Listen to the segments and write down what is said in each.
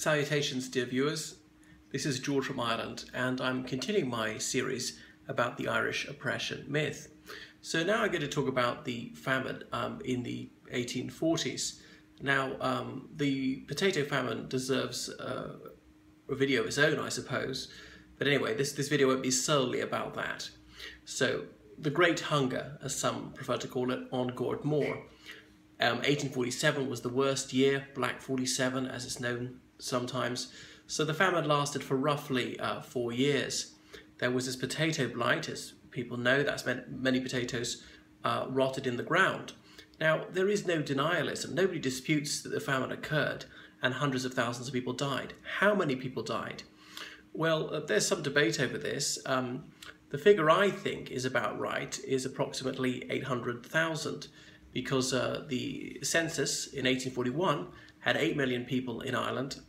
Salutations, dear viewers. This is George from Ireland, and I'm continuing my series about the Irish oppression myth. So now I'm going to talk about the famine in the 1840s. Now, the potato famine deserves a video of its own, I suppose. But anyway, this video won't be solely about that. So, the Great Hunger, as some prefer to call it, on Goard Moor. 1847 was the worst year, Black 47 as it's known sometimes. So the famine lasted for roughly 4 years. There was this potato blight, as people know. That's meant many potatoes rotted in the ground. Now, there is no denialism. Nobody disputes that the famine occurred and hundreds of thousands of people died. How many people died? Well, there's some debate over this. The figure I think is about right is approximately 800,000. Because the census in 1841 had 8 million people in Ireland,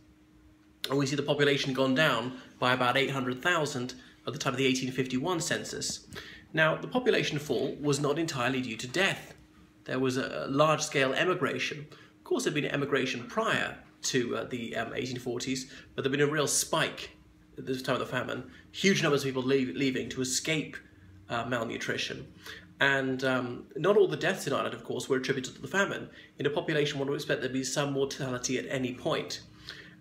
and we see the population gone down by about 800,000 at the time of the 1851 census. Now, the population fall was not entirely due to death. There was a large-scale emigration. Of course, there had been emigration prior to the 1840s, but there had been a real spike at the time of the famine. Huge numbers of people leaving to escape malnutrition. And not all the deaths in Ireland, of course, were attributed to the famine. In a population, one would expect there to be some mortality at any point.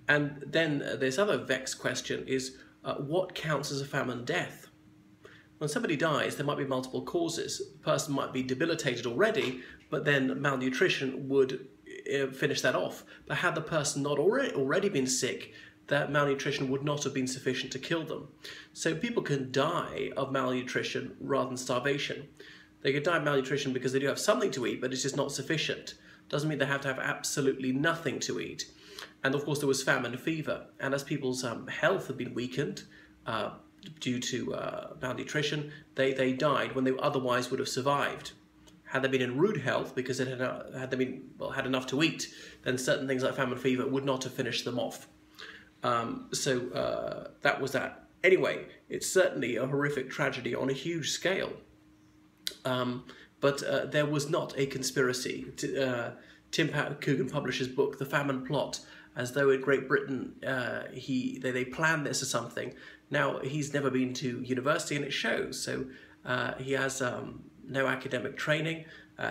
And then this other vexed question is, what counts as a famine death? When somebody dies, there might be multiple causes. The person might be debilitated already, but then malnutrition would finish that off. But had the person not already been sick, that malnutrition would not have been sufficient to kill them. So people can die of malnutrition rather than starvation. They could die of malnutrition because they do have something to eat, but it's just not sufficient. Doesn't mean they have to have absolutely nothing to eat. And of course there was famine fever. And as people's health had been weakened due to malnutrition, they died when they otherwise would have survived. Had they been in rude health because they had had enough to eat, then certain things like famine fever would not have finished them off. That was that. Anyway, it's certainly a horrific tragedy on a huge scale. But there was not a conspiracy. Tim Coogan published his book, The Famine Plot, as though in Great Britain they planned this or something. Now, he's never been to university and it shows, so he has no academic training.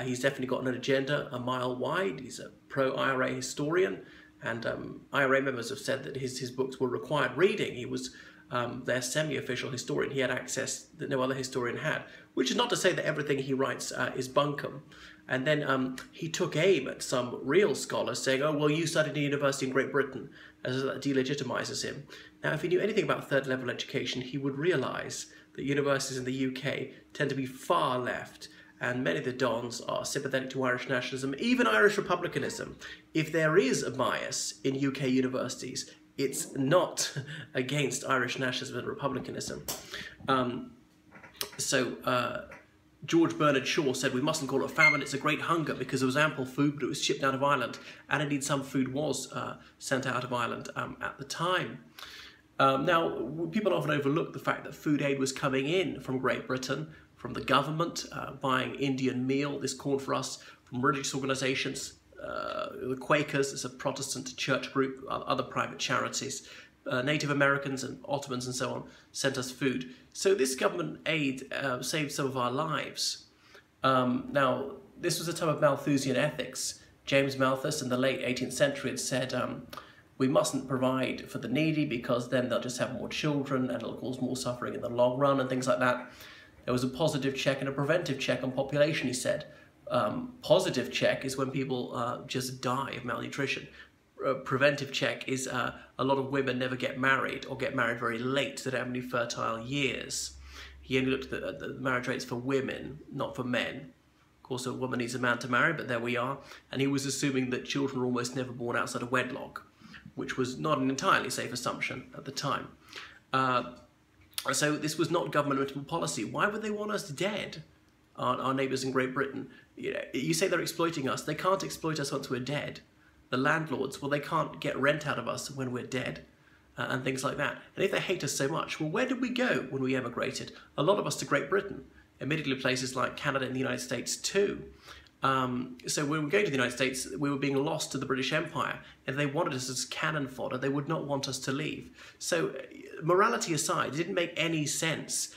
He's definitely got an agenda a mile wide. He's a pro-IRA historian, and IRA members have said that his books were required reading. He was their semi-official historian. He had access that no other historian had, which is not to say that everything he writes is bunkum. And then he took aim at some real scholars saying, oh, well, you studied in a university in Great Britain, as that delegitimizes him. Now, if he knew anything about third-level education, he would realize that universities in the UK tend to be far left, and many of the dons are sympathetic to Irish nationalism, even Irish republicanism. If there is a bias in UK universities, it's not against Irish nationalism and republicanism. George Bernard Shaw said we mustn't call it a famine, it's a great hunger, because there was ample food, but it was shipped out of Ireland, and indeed some food was sent out of Ireland at the time. Now, people often overlook the fact that food aid was coming in from Great Britain, from the government, buying Indian meal, this corn for us, from religious organisations. The Quakers, it's a Protestant church group, other private charities, Native Americans and Ottomans and so on sent us food. So this government aid saved some of our lives. Now, this was a time of Malthusian ethics. James Malthus in the late 18th century had said, we mustn't provide for the needy because then they'll just have more children and it'll cause more suffering in the long run and things like that. There was a positive check and a preventive check on population, he said. Positive check is when people just die of malnutrition. Preventive check is a lot of women never get married or get married very late, so they don't have any fertile years. He only looked at the marriage rates for women, not for men. Of course, a woman needs a man to marry, but there we are. And he was assuming that children were almost never born outside of wedlock, which was not an entirely safe assumption at the time. So this was not governmental policy. Why would they want us dead? Our neighbours in Great Britain. You say they're exploiting us. They can't exploit us once we're dead. The landlords, well, they can't get rent out of us when we're dead, and things like that. And if they hate us so much, well, where did we go when we emigrated? A lot of us to Great Britain, admittedly places like Canada and the United States too. So when we were going to the United States, we were being lost to the British Empire, and they wanted us as cannon fodder. They would not want us to leave. So morality aside, it didn't make any sense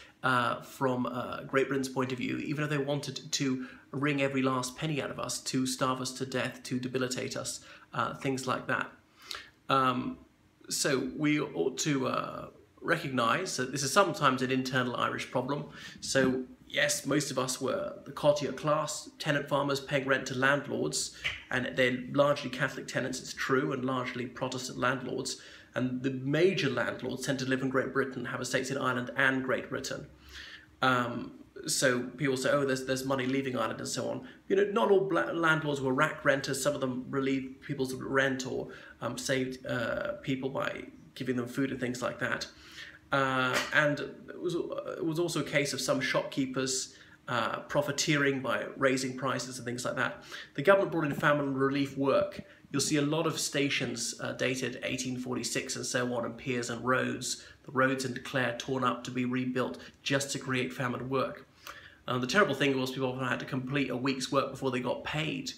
from Great Britain's point of view, even if they wanted to wring every last penny out of us, to starve us to death, to debilitate us, things like that. So we ought to recognise that this is sometimes an internal Irish problem. So yes, most of us were the courtier class, tenant farmers paying rent to landlords, and they're largely Catholic tenants, it's true, and largely Protestant landlords. And the major landlords tend to live in Great Britain, have estates in Ireland and Great Britain. So people say, oh, there's money leaving Ireland and so on. You know, not all landlords were rack renters. Some of them relieved people's rent or saved people by giving them food and things like that. And it was also a case of some shopkeepers profiteering by raising prices and things like that. The government brought in famine relief work. You'll see a lot of stations dated 1846 and so on, and piers and roads. The roads in Clare torn up to be rebuilt just to create famine work. The terrible thing was people often had to complete a week's work before they got paid.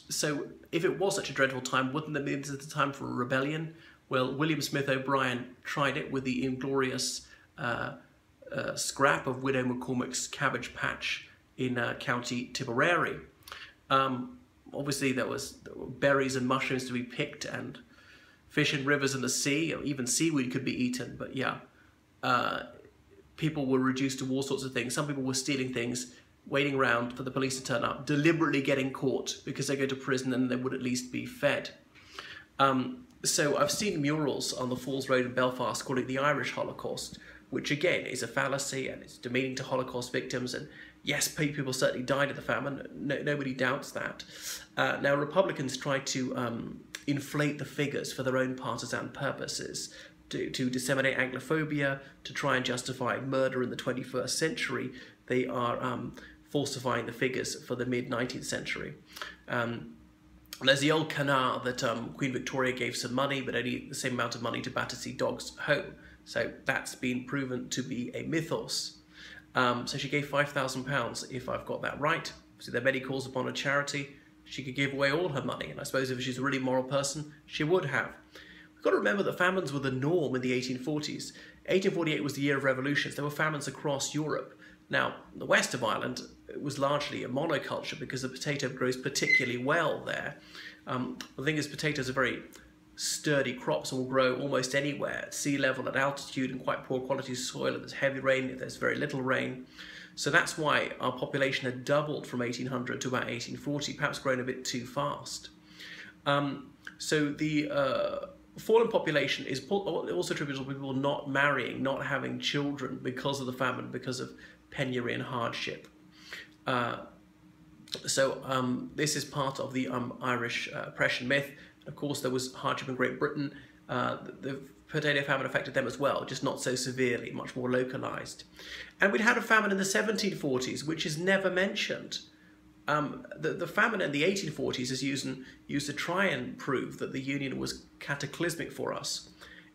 So if it was such a dreadful time, wouldn't there be the time for a rebellion? Well, William Smith O'Brien tried it with the inglorious scrap of Widow McCormick's cabbage patch in County Tipperary. Obviously there were berries and mushrooms to be picked, and fish in rivers and the sea, or even seaweed could be eaten, but yeah. People were reduced to all sorts of things. Some people were stealing things, waiting around for the police to turn up, deliberately getting caught because they go to prison and they would at least be fed. So I've seen murals on the Falls Road in Belfast calling it the Irish Holocaust, which again is a fallacy and it's demeaning to Holocaust victims. And yes, people certainly died of the famine. Nobody doubts that. Now Republicans try to inflate the figures for their own partisan purposes, to disseminate Anglophobia, to try and justify murder in the 21st century. They are falsifying the figures for the mid-19th century. There's the old canard that Queen Victoria gave some money, but only the same amount of money to Battersea dogs home. So that's been proven to be a mythos. So she gave £5,000, if I've got that right. So there are many calls upon a charity. She could give away all her money, and I suppose if she's a really moral person, she would have. We've got to remember that famines were the norm in the 1840s. 1848 was the year of revolutions. There were famines across Europe. Now, the west of Ireland was largely a monoculture because the potato grows particularly well there. The thing is, potatoes are very sturdy crops and will grow almost anywhere, at sea level, at altitude, in quite poor quality soil. If there's heavy rain, if there's very little rain. So that's why our population had doubled from 1800 to about 1840, perhaps grown a bit too fast. So the fall in population is also attributable to people not marrying, not having children because of the famine, because of penury and hardship. This is part of the Irish oppression myth. Of course, there was hardship in Great Britain. The potato famine affected them as well, just not so severely, much more localised. And we'd had a famine in the 1740s, which is never mentioned. The famine in the 1840s is used to try and prove that the Union was cataclysmic for us.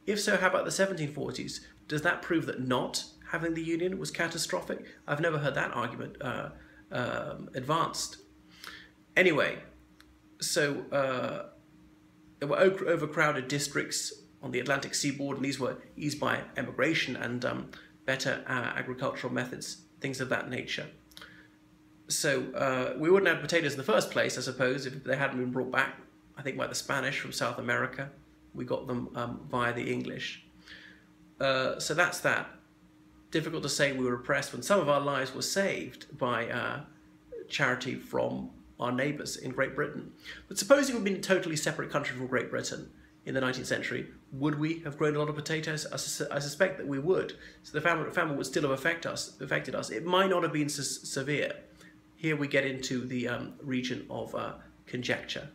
If so, how about the 1740s? Does that prove that not having the Union was catastrophic? I've never heard that argument advanced. Anyway, so there were overcrowded districts on the Atlantic seaboard, and these were eased by emigration and better agricultural methods, things of that nature. So we wouldn't have potatoes in the first place, I suppose, if they hadn't been brought back, I think, by the Spanish from South America. We got them via the English. So that's that. Difficult to say we were oppressed when some of our lives were saved by charity from our neighbours in Great Britain. But supposing we'd been a totally separate country from Great Britain in the 19th century, would we have grown a lot of potatoes? I suspect that we would. So the famine would still have affected us. It might not have been severe. Here we get into the region of conjecture.